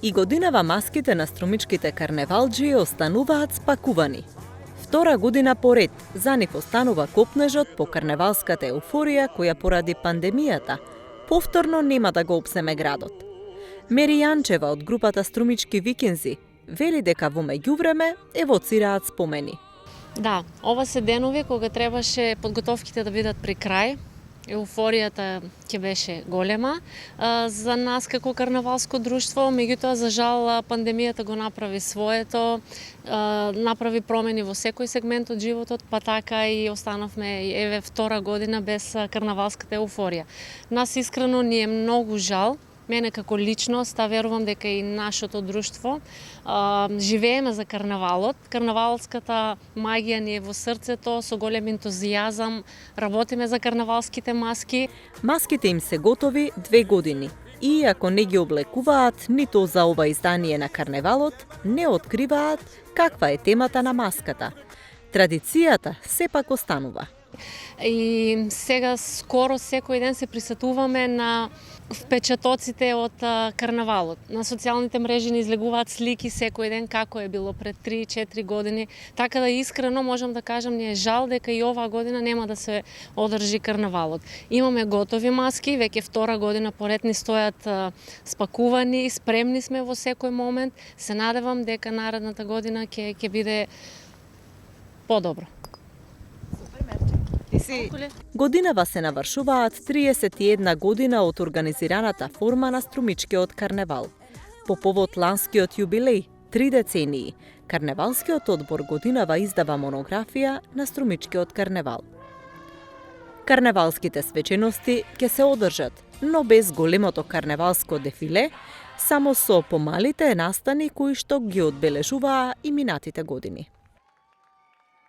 И годинава маските на струмичките карневалџи остануваат спакувани. Втора година поред, за нив останува копнежот по карневалската еуфорија која поради пандемијата повторно нема да го опсеме градот. Мери Јанчева од групата Струмички викинзи вели дека во меѓувреме евоцираат спомени. Да, ова се денови кога требаше подготовките да бидат при крај. Еуфоријата ќе беше голема за нас како карнавалско друштво, меѓутоа за жал пандемијата го направи своето, направи промени во секој сегмент од животот, па така и останавме еве втора година без карнавалската еуфорија. Нас искрено ни е многу жал. Мене како личност, верувам дека и нашето друштво живееме за карнавалот. Карнавалската магија ни е во срцето, со голем ентузијазам работиме за карнавалските маски. Маските им се готови 2 години. И ако не ги облекуваат нито за ова издание на карневалот, не откриваат каква е темата на маската. Традицијата сепак останува. И сега скоро секој ден се присетуваме на впечатоците од карнавалот. На социјалните мрежи ни излегуваат слики секој ден како е било пред 3-4 години. Така да искрено можам да кажам, ни е жал дека и оваа година нема да се одржи карнавалот. Имаме готови маски, веќе втора година поред ни стојат спакувани, спремни сме во секој момент. Се надевам дека наредната година ќе биде подобро. Годинава се навршуваат 31 година од организираната форма на Струмичкиот карневал. По повод ланскиот јубилеј, 3 децении, Карневалскиот одбор годинава издава монографија на Струмичкиот карневал. Карневалските свечености ќе се одржат, но без големото карневалско дефиле, само со помалите настани кои што ги одбележуваа и минатите години.